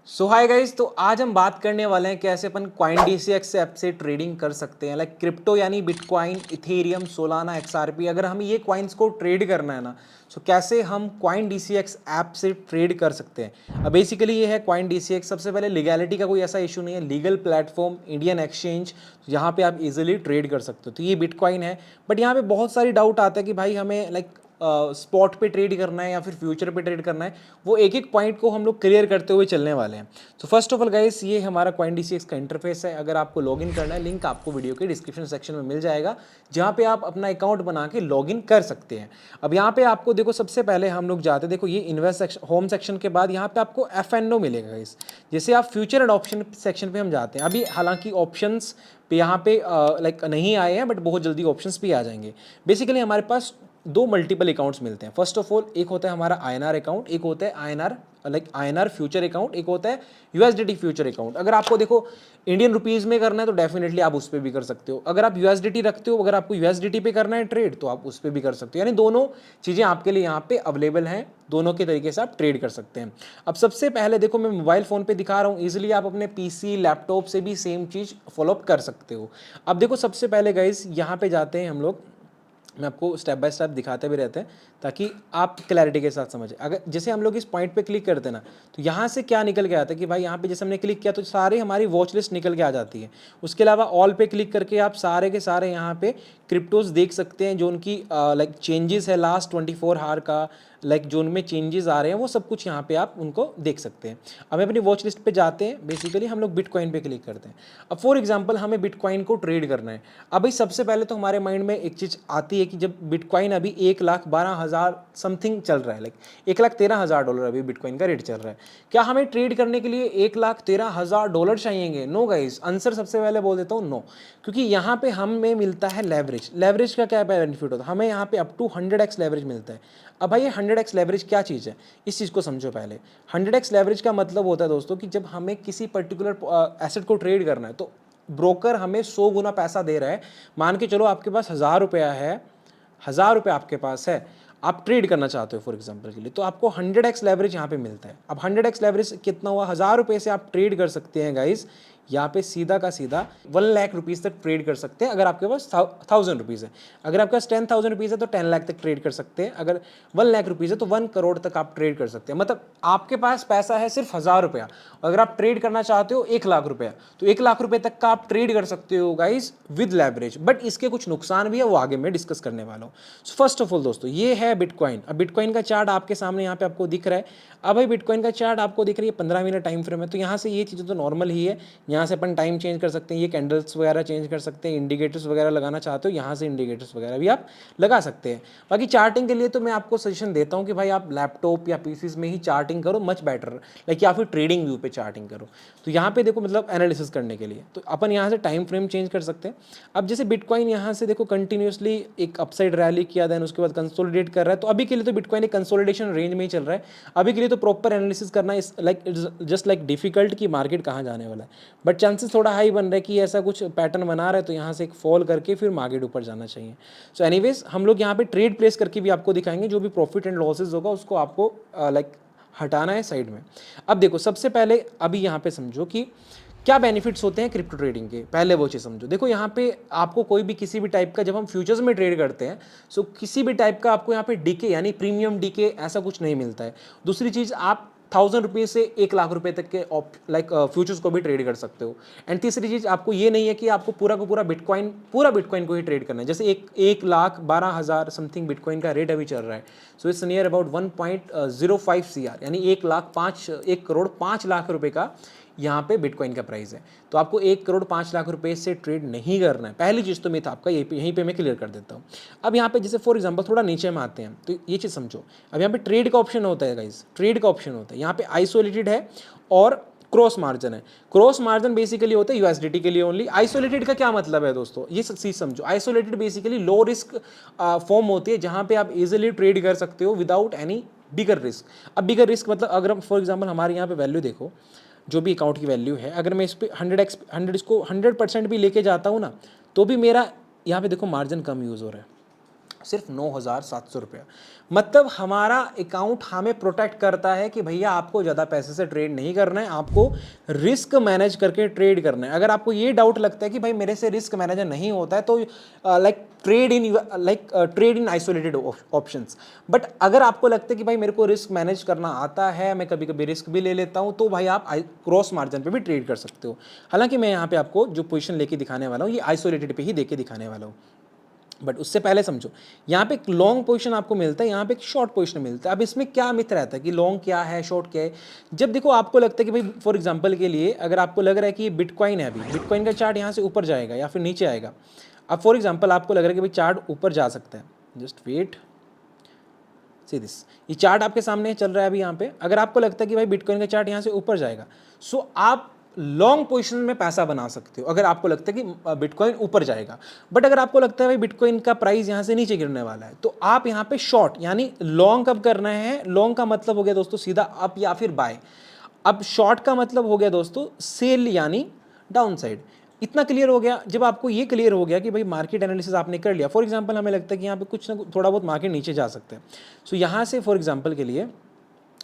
सो hi guys, तो आज हम बात करने वाले हैं कैसे अपन कॉइन डीसीएक्स ऐप से ट्रेडिंग कर सकते हैं। लाइक क्रिप्टो यानी बिटकॉइन, इथेरियम, सोलाना, एक्सआरपी। अगर हमें ये कॉइन्स को ट्रेड करना है ना, सो कैसे हम कॉइन डीसीएक्स ऐप से ट्रेड कर सकते हैं। अब बेसिकली ये है कॉइन डीसीएक्स। सबसे पहले लीगैलिटी का कोई ऐसा इशू नहीं है, लीगल प्लेटफॉर्म, इंडियन एक्सचेंज, यहाँ पे आप इजीली ट्रेड कर सकते हो। तो ये बिटकॉइन है, बट यहाँ पे बहुत सारी डाउट आता है कि भाई हमें लाइक स्पॉट पे ट्रेड करना है या फिर फ्यूचर पे ट्रेड करना है। वो एक एक पॉइंट को हम लोग क्लियर करते हुए चलने वाले हैं। तो फर्स्ट ऑफ ऑल गाइस, ये हमारा कॉइन डीसीएक्स का इंटरफेस है। अगर आपको लॉगिन करना है, लिंक आपको वीडियो के डिस्क्रिप्शन सेक्शन में मिल जाएगा, जहाँ पे आप अपना अकाउंट बना के लॉगिन कर सकते हैं। अब यहाँ पे आपको देखो, सबसे पहले हम लोग जाते, देखो ये इन्वेस्ट सेक्शन, होम सेक्शन के बाद यहाँ पे आपको एफ मिलेगा गाइस। जैसे आप फ्यूचर एंड ऑप्शन सेक्शन पे हम जाते हैं, अभी हालांकि ऑप्शंस पे यहाँ पे लाइक नहीं आए हैं, बट बहुत जल्दी ऑप्शंस भी आ जाएंगे। बेसिकली हमारे पास दो मल्टीपल अकाउंट्स मिलते हैं। फर्स्ट ऑफ ऑल एक होता है हमारा आईएनआर अकाउंट, एक होता है INR like INR future account, एक होता है यूएसडीटी फ्यूचर अकाउंट। अगर आपको देखो इंडियन रुपीज़ में करना है तो डेफिनेटली आप उस पर भी कर सकते हो। अगर आप यूएसडीटी रखते हो, अगर आपको यूएसडीटी पे करना है ट्रेड, तो आप उस पर भी कर सकते हो। यानी दोनों चीज़ें आपके लिए यहाँ पे अवेलेबल हैं, दोनों के तरीके से आप ट्रेड कर सकते हैं। अब सबसे पहले देखो, मैं मोबाइल फ़ोन पे दिखा रहा हूँ, ईजिली आप अपने पीसी लैपटॉप से भी सेम चीज़ फॉलोअप कर सकते हो। अब देखो सबसे पहले गाइस यहाँ पे जाते हैं हम लोग, मैं आपको स्टेप बाय स्टेप दिखाते भी रहते हैं ताकि आप क्लैरिटी के साथ समझें। अगर जैसे हम लोग इस पॉइंट पे क्लिक करते हैं ना, तो यहाँ से क्या निकल के आता है कि भाई यहाँ पे जैसे हमने क्लिक किया तो सारे हमारी वॉच लिस्ट निकल के आ जाती है। उसके अलावा ऑल पे क्लिक करके आप सारे के सारे यहाँ पे क्रिप्टोज देख सकते हैं, जो उनकी लाइक चेंजेस है लास्ट 24 आवर का, लाइक जो उनमें चेंजेस आ रहे हैं वो सब कुछ यहाँ पे आप उनको देख सकते हैं। अब अपनी वॉच लिस्ट पे जाते हैं, बेसिकली हम लोग बिटकॉइन पे क्लिक करते हैं। अब फॉर एग्जांपल हमें बिटकॉइन को ट्रेड करना है। अब भाई सबसे पहले तो हमारे माइंड में एक चीज़ आती है कि जब बिटकॉइन अभी 1,12,000 समथिंग चल रहा है, लाइक $1,13,000 अभी बिटकॉइन का रेट चल रहा है, क्या हमें ट्रेड करने के लिए $1,13,000 चाहिएंगे? नो गाइस, आंसर सबसे पहले बोल देता हूँ नो। क्योंकि यहाँ पे हमें मिलता है लेवरेज। लेवरेज का क्या बेनिफिट होता है? हमें यहाँ पे अप टू 100x लेवरेज मिलता है। अब भाई ये 100x लेवरेज क्या चीज़ है, इस चीज़ को समझो पहले। 100x लेवरेज का मतलब होता है दोस्तों कि जब हमें किसी पर्टिकुलर एसेट को ट्रेड करना है, तो ब्रोकर हमें 100 गुना पैसा दे रहा है। मान के चलो आपके पास 1,000 रुपया है, 1,000 रुपया आपके पास है, आप ट्रेड करना चाहते हो फॉर एग्जांपल के लिए, तो आपको 100x लेवरेज यहाँ पे मिलता है। अब 100x लेवरेज कितना हुआ? 1,000 रुपये से आप ट्रेड कर सकते हैं गाइज, यहाँ पे सीधा का सीधा 1,00,000 रुपीज़ तक ट्रेड कर सकते हैं। अगर आपके पास 1,000 रुपीज़ है, अगर आपके पास 10,000 रुपीज़ है तो 10 लाख तक ट्रेड कर सकते हैं। अगर 1,00,000 रुपीज़ है तो 1 करोड़ तक आप ट्रेड कर सकते हैं। मतलब आपके पास पैसा है सिर्फ 1,000 रुपया, अगर आप ट्रेड करना चाहते हो 1,00,000 रुपया, तो 1,00,000 रुपये तक का आप ट्रेड कर सकते हो गाइज विद लेवरेज। बट इसके कुछ नुकसान भी है, वो आगे मैं डिस्कस करने वाला हूँ। फर्स्ट ऑफ ऑल दोस्तों, ये है बिटकॉइन। अब बिटकॉइन का चार्ट आपके सामने यहाँ पे आपको दिख रहा है। अब भाई बिटकॉइन का चार्ट आपको दिख रही है, 15 मिनट टाइम फ्रेम है, तो यहाँ से ये चीज़ें तो नॉर्मल ही है। यहाँ से अपन टाइम चेंज कर सकते हैं, ये कैंडल्स वगैरह चेंज कर सकते हैं, इंडिकेटर्स वगैरह लगाना चाहते हो यहाँ से इंडिकेटर्स वगैरह भी आप लगा सकते हैं। बाकी चार्टिंग के लिए तो मैं आपको सजेशन देता हूँ कि भाई आप लैपटॉप या पीसीज में ही चार्टिंग करो, मच बेटर, लाइक या फिर ट्रेडिंग व्यू पे चार्टिंग करो। तो यहाँ पे देखो, मतलब एनालिसिस करने के लिए तो अपन यहाँ से टाइम फ्रेम चेंज कर सकते हैं। अब जैसे बिटकॉइन यहाँ से देखो कंटिन्यूसली एक अपसाइड रैली किया, देन उसके बाद कंसोलिडेट कर रहा है, तो अभी के लिए तो बिटकॉइन एक कंसोलिडेशन रेंज में ही चल रहा है। अभी के लिए तो प्रॉपर एनालिसिस करना इस लाइक जस्ट लाइक डिफिकल्ट कि मार्केट कहाँ जाने वाला है, बट चांसेस थोड़ा हाई बन रहा है कि ऐसा कुछ पैटर्न बना रहा है, तो यहाँ से एक फॉल करके फिर मार्केट ऊपर जाना चाहिए। सो एनीवेज हम लोग यहाँ पे ट्रेड प्लेस करके भी आपको दिखाएंगे, जो भी प्रॉफिट एंड लॉसेज होगा उसको आपको लाइक हटाना है साइड में। अब देखो सबसे पहले अभी यहाँ पे समझो कि क्या बेनिफिट्स होते हैं क्रिप्टो ट्रेडिंग के, पहले वो चीज़ समझो। देखो यहाँ पे आपको कोई भी किसी भी टाइप का, जब हम फ्यूचर्स में ट्रेड करते हैं, सो किसी भी टाइप का आपको यहाँ पे डीके यानी प्रीमियम डीके ऐसा कुछ नहीं मिलता है। दूसरी चीज़, आप 1,000 रुपये से 1,00,000 रुपये तक के लाइक फ्यूचर्स को भी ट्रेड कर सकते हो। एंड तीसरी चीज़, आपको ये नहीं है कि आपको पूरा का पूरा बिटकॉइन को ही ट्रेड करना है। जैसे 1,12,000 समथिंग बिटकॉइन का रेट अभी चल रहा है, so it's near about 1.05 CR, यानी 1,05,00,000 रुपये का यहाँ पे बिटकॉइन का प्राइस है। तो आपको 1,05,00,000 रुपये से ट्रेड नहीं करना है। पहली चीज़ तो मिथ आपका यहीं पे मैं क्लियर कर देता हूँ। अब यहाँ पे जैसे फॉर एग्जांपल थोड़ा नीचे में आते हैं, तो ये चीज़ समझो। अब यहाँ पे ट्रेड का ऑप्शन होता है गाइस, ट्रेड का ऑप्शन होता है। यहाँ पे आइसोलेटेड है और क्रॉस मार्जिन है। क्रॉस मार्जिन बेसिकली होता है यूएसडीटी के लिए ओनली। आइसोलेटेड का क्या मतलब है दोस्तों, ये चीज़ समझो। Isolated basically low risk form होती है, जहाँ पे आप इजिली ट्रेड कर सकते हो विदाउट एनी बिगर रिस्क। अब बिगर रिस्क मतलब अगर फॉर एग्जाम्पल हमारे यहाँ पे वैल्यू देखो, जो भी अकाउंट की वैल्यू है, अगर मैं इस पर 100 इसको 100% भी लेके जाता हूँ ना, तो भी मेरा यहाँ पे देखो मार्जिन कम यूज़ हो रहा है। सिर्फ 9,700 रुपया। मतलब हमारा अकाउंट हमें प्रोटेक्ट करता है कि भैया आपको ज़्यादा पैसे से ट्रेड नहीं करना है, आपको रिस्क मैनेज करके ट्रेड करना है। अगर आपको ये डाउट लगता है कि भाई मेरे से रिस्क मैनेजर नहीं होता है तो trade in isolated options. But अगर आपको लगता है कि भाई मेरे को रिस्क मैनेज करना आता है, मैं कभी कभी रिस्क भी ले लेता हूँ, तो भाई आप क्रॉस मार्जिन पे भी ट्रेड कर सकते हो। हालांकि मैं यहाँ पे आपको जो पोजीशन लेके दिखाने वाला हूँ ये आइसोलेटेड पे ही देके दिखाने वाला हूँ। बट उससे पहले समझो, यहाँ पे एक लॉन्ग पोजीशन आपको मिलता है, यहाँ पे एक शॉर्ट पोजीशन मिलता है। अब इसमें क्या मिथ रहता है कि लॉन्ग क्या है, शॉर्ट क्या है। जब देखो आपको लगता है कि भाई फॉर एग्जांपल के लिए अगर आपको लग रहा है कि बिटकॉइन है, अभी बिटकॉइन का चार्ट यहाँ से ऊपर जाएगा या फिर नीचे आएगा। अब फॉर एग्जांपल आपको लग रहा है कि भाई चार्ट ऊपर जा सकता है, जस्ट वेट, सी दिस, ये चार्ट आपके सामने चल रहा है अभी यहाँ पे। अगर आपको लगता है कि भाई बिटकॉइन का चार्ट यहाँ से ऊपर जाएगा, सो आप लॉन्ग पोजीशन में पैसा बना सकते हो अगर आपको लगता है कि बिटकॉइन ऊपर जाएगा। बट अगर आपको लगता है भाई बिटकॉइन का प्राइस यहाँ से नीचे गिरने वाला है, तो आप यहाँ पे शॉर्ट यानी लॉन्ग कब करना है। लॉन्ग का मतलब हो गया दोस्तों सीधा अप या फिर बाय। अब शॉर्ट का मतलब हो गया दोस्तों सेल यानी डाउन साइड। इतना क्लियर हो गया। जब आपको ये क्लियर हो गया कि भाई मार्केट एनालिसिस आपने कर लिया, फॉर एग्जांपल हमें लगता है कि यहाँ पे कुछ ना थोड़ा बहुत मार्केट नीचे जा सकते हैं, सो यहाँ से फॉर एग्जांपल के लिए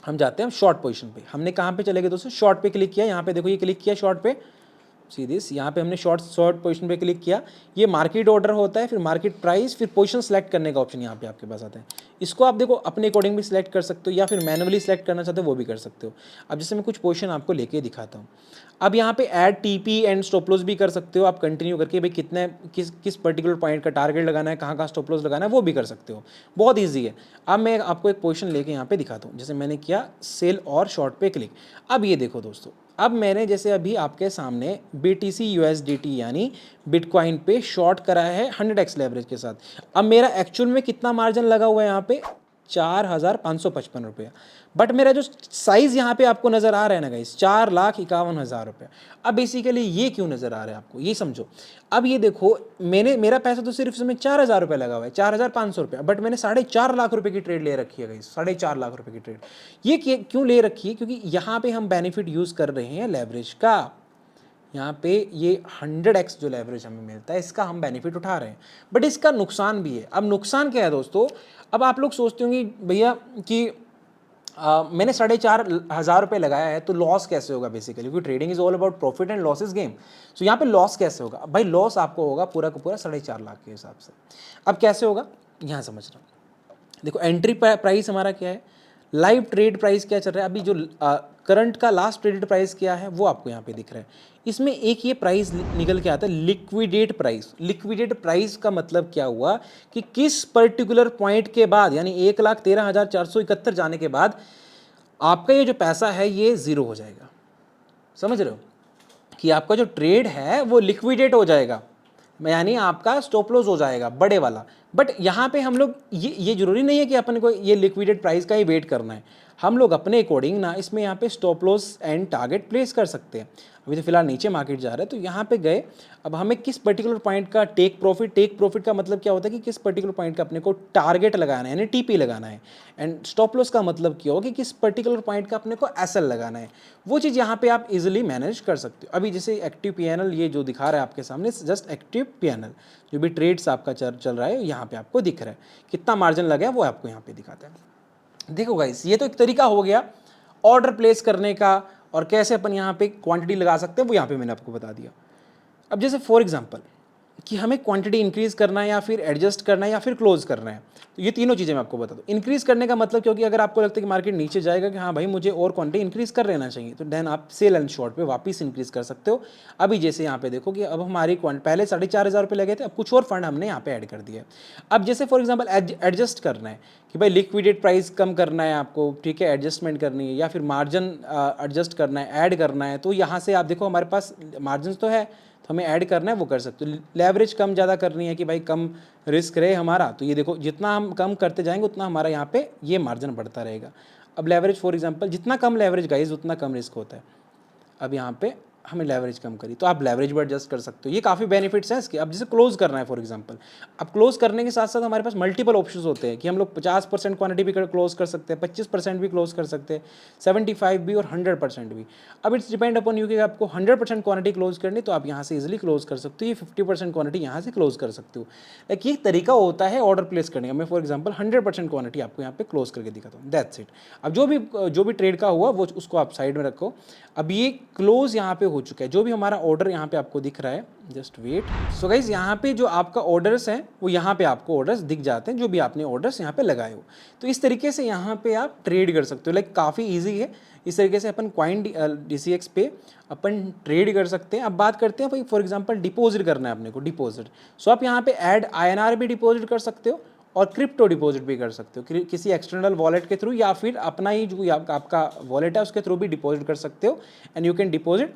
हम जाते हैं शॉर्ट पोजीशन पे। हमने कहाँ पे चले गए दोस्तों, शॉर्ट पे क्लिक किया। यहाँ पे देखो ये क्लिक किया शॉर्ट पे, सीधे यहाँ पे हमने शॉर्ट पोजीशन पे क्लिक किया। ये मार्केट ऑर्डर होता है, फिर मार्केट प्राइस, फिर पोजीशन सेलेक्ट करने का ऑप्शन यहाँ पे आपके पास आता है। इसको आप देखो अपने अकॉर्डिंग भी सिलेक्ट कर सकते हो या फिर मैनुअली सेलेक्ट करना चाहते हो वो भी कर सकते हो। अब जैसे मैं कुछ पोजीशन आपको लेके दिखाता हूँ। अब यहाँ पे add TP and stop loss भी कर सकते हो आप कंटिन्यू करके, भाई कितने किस पर्टिकुलर पॉइंट का टारगेट लगाना है, कहाँ स्टॉप लॉस लगाना है वो भी कर सकते हो। बहुत ईजी है। अब मैं आपको एक पोजीशन लेके यहाँ पे दिखाता हूँ। जैसे मैंने किया सेल और शॉर्ट पे क्लिक। अब ये देखो दोस्तों, अब मैंने जैसे अभी आपके सामने BTC USDT यानी बिटकॉइन पे शॉर्ट करा है 100x लेवरेज के साथ। अब मेरा एक्चुअल में कितना मार्जिन लगा हुआ है यहाँ पे, 4,555 रुपया। बट मेरा जो साइज यहाँ पे आपको नजर आ रहा है ना गाइस, 4,51,000 रुपया। अब बेसिकली ये क्यों नजर आ रहा है आपको, ये समझो। अब ये देखो मेरा पैसा तो सिर्फ इसमें 4,000 रुपये लगा हुआ है, 4,500 रुपया, बट मैंने 4.5 लाख रुपए की ट्रेड ले रखी है गाइस, 4.5 लाख रुपए की ट्रेड। ये क्यों ले रखी है, क्योंकि यहाँ पे हम बेनिफिट यूज कर रहे हैं लेवरेज का। यहाँ पे ये 100x जो लेवरेज हमें मिलता है इसका हम बेनिफिट उठा रहे हैं। बट इसका नुकसान भी है। अब नुकसान क्या है दोस्तों, अब आप लोग सोचते होंगे भैया कि मैंने 4,500 रुपये लगाया है तो लॉस कैसे होगा बेसिकली, क्योंकि trading is all about profit and loss is game. So यहाँ पे लॉस कैसे होगा भाई, लॉस आपको होगा पूरा का पूरा 4.5 लाख के हिसाब से। अब कैसे होगा यहाँ समझ रहा हूँ। देखो एंट्री प्राइस हमारा क्या है, लाइव ट्रेड प्राइस क्या चल रहा है, अभी जो करंट का लास्ट ट्रेडेड प्राइस क्या है वो आपको यहाँ पे दिख रहा है। इसमें एक ये प्राइस निकल के आता है लिक्विडेट प्राइस। लिक्विडेट प्राइस का मतलब क्या हुआ कि किस पर्टिकुलर पॉइंट के बाद यानी 1,13,471 जाने के बाद आपका ये जो पैसा है ये ज़ीरो हो जाएगा। समझ रहे हो कि आपका जो ट्रेड है वो लिक्विडेट हो जाएगा, यानी आपका स्टॉप लॉस हो जाएगा बड़े वाला। बट यहाँ पे हम लोग ये जरूरी नहीं है कि अपन को ये लिक्विडेट प्राइस का ही वेट करना है। हम लोग अपने अकॉर्डिंग ना इसमें यहाँ पे stop loss and target place कर सकते हैं। अभी तो फिलहाल नीचे मार्केट जा रहा है तो यहाँ पे गए। अब हमें किस पर्टिकुलर पॉइंट का टेक प्रॉफिट का मतलब क्या होता है कि किस पर्टिकुलर पॉइंट का अपने को टारगेट लगाना है यानी टीपी लगाना है। एंड स्टॉप लॉस का मतलब क्या होगा कि किस पर्टिकुलर पॉइंट का अपने को एसएल लगाना है। वो चीज़ यहाँ पे आप इजीली मैनेज कर सकते हो। अभी जैसे एक्टिव पीएनएल ये जो दिखा रहा है आपके सामने, जस्ट एक्टिव पीएनएल जो भी ट्रेड्स आपका चल रहा है यहाँ पे आपको दिख रहा है, कितना मार्जिन लगा है वो आपको यहाँ पे दिखाता है। देखो गाइस ये तो एक तरीका हो गया ऑर्डर प्लेस करने का, और कैसे अपन यहाँ पे क्वांटिटी लगा सकते हैं वो यहाँ पे मैंने आपको बता दिया। अब जैसे फॉर एग्जांपल कि हमें क्वांटिटी इंक्रीज करना है या फिर एडजस्ट करना है या फिर क्लोज करना है, तो ये तीनों चीज़ें मैं आपको बता दूँ। इंक्रीज करने का मतलब, क्योंकि अगर आपको लगता है कि मार्केट नीचे जाएगा कि हाँ भाई मुझे और क्वांटिटी इंक्रीज कर लेना चाहिए, तो देन आप सेल एंड शॉर्ट पे वापस इंक्रीज कर सकते हो। अभी जैसे यहाँ पे देखो कि अब हमारी पहले 4,500 रुपये लगे थे, अब कुछ और फंड हमने यहाँ पे ऐड कर दिया। अब जैसे फॉर एग्जाम्पल एडजस्ट करना है कि भाई लिक्विडेट प्राइस कम करना है आपको, ठीक है, एडजस्टमेंट करनी है या फिर मार्जिन एडजस्ट करना है, ऐड करना है, तो यहाँ से आप देखो हमारे पास मार्जिन तो है तो हमें ऐड करना है वो कर सकते हो। लेवरेज कम ज़्यादा करनी है कि भाई कम रिस्क रहे हमारा, तो ये देखो जितना हम कम करते जाएंगे उतना हमारा यहाँ पे ये मार्जिन बढ़ता रहेगा। अब लेवरेज फॉर एग्जांपल जितना कम लेवरेज गाइज उतना कम रिस्क होता है। अब यहाँ पे हमें लेवरेज कम करी, तो आप लेवरेज भी एडजस्ट कर सकते हो। ये काफ़ी बेनिफिट्स हैं इसके। अब जैसे क्लोज करना है फॉर एग्जांपल, अब क्लोज करने के साथ साथ हमारे पास मल्टीपल ऑप्शंस होते हैं कि हम लोग 50% क्वांटिटी भी क्लोज कर सकते हैं, 25% भी क्लोज कर सकते हैं, 75 भी और 100% भी। अब इट्स डिपेंड अपॉन यू कि आपको 100% क्वांटिटी क्लोज करनी तो आप यहाँ से इजिली क्लोज कर सकते हो, ये 50% क्वांटिटी यहाँ से क्लोज कर सकते हो। लाइक ये तरीका होता है ऑर्डर प्लेस करने का। मैं फॉर एग्जाम्पल 100% क्वांटिटी आपको यहाँ पे क्लोज करके दिखाता हूँ, दैट्स इट। अब जो भी ट्रेड का हुआ वो उसको आप साइड में रखो। अब ये क्लोज यहाँ पे हो चुका है, जो भी हमारा ऑर्डर यहाँ पे आपको दिख रहा है, जस्ट वेट। सो गाइज यहाँ पे जो आपका ऑर्डर्स हैं वो यहाँ पे आपको ऑर्डर्स दिख जाते हैं, जो भी आपने ऑर्डर्स यहाँ पे लगाए हो। तो इस तरीके से यहाँ पे आप ट्रेड कर सकते हो, लाइक काफ़ी ईजी है। इस तरीके से अपन क्वाइन DCX पे अपन ट्रेड कर सकते हैं। अब बात करते हैं भाई, फॉर एग्जांपल डिपॉजिट करना है अपने को, डिपॉजिट। सो आप यहाँ पे ऐड INR भी डिपॉजिट कर सकते हो और क्रिप्टो डिपॉजिट भी कर सकते हो किसी एक्सटर्नल वॉलेट के थ्रू, या फिर अपना ही जो आपका वॉलेट है उसके थ्रू भी डिपॉजिट कर सकते हो। And you can deposit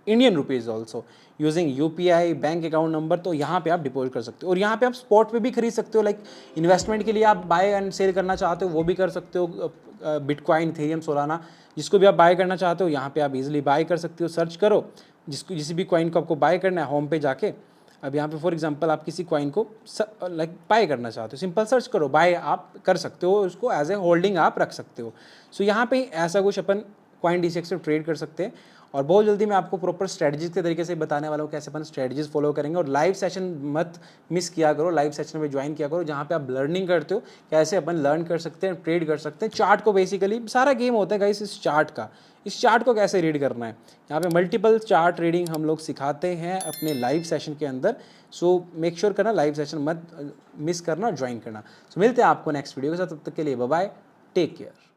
Indian rupees also using UPI bank account number. तो यहाँ पे आप डिपॉजिट कर सकते हो और यहाँ पे आप स्पॉट पे भी खरीद सकते हो। लाइक इन्वेस्टमेंट के लिए आप बाय एंड सेल करना चाहते हो वो भी कर सकते हो। बिटकॉइन, इथेरियम, सोलाना, जिसको भी आप बाय करना चाहते हो यहाँ पे आप इजीली बाय कर सकते हो। सर्च करो जिस भी कॉइन को आपको बाय करना है, होम पे जाके। अब यहाँ पे फॉर एग्जांपल आप किसी कॉइन को लाइक बाय करना चाहते हो, सिंपल सर्च करो, बाय आप कर सकते हो, उसको एज ए होल्डिंग आप रख सकते हो। सो यहाँ पे ऐसा कुछ अपन क्वाइन DCX से ट्रेड कर सकते हैं। और बहुत जल्दी मैं आपको प्रॉपर स्ट्रेटजीज के तरीके से बताने वाला हूँ कैसे अपन स्ट्रेटजीज फॉलो करेंगे। और लाइव सेशन मत मिस किया करो, लाइव सेशन में ज्वाइन किया करो जहाँ पे आप लर्निंग करते हो कैसे अपन लर्न कर सकते हैं, ट्रेड कर सकते हैं। चार्ट को बेसिकली सारा गेम होता है गाइस इस चार्ट का, इस चार्ट को कैसे रीड करना है। यहाँ पे मल्टीपल चार्ट रीडिंग हम लोग सिखाते हैं अपने लाइव सेशन के अंदर। सो मेक श्योर करना लाइव सेशन मत मिस करना, ज्वाइन करना। सो मिलते हैं आपको नेक्स्ट वीडियो के साथ, तब तक के लिए बाय बाय, टेक केयर।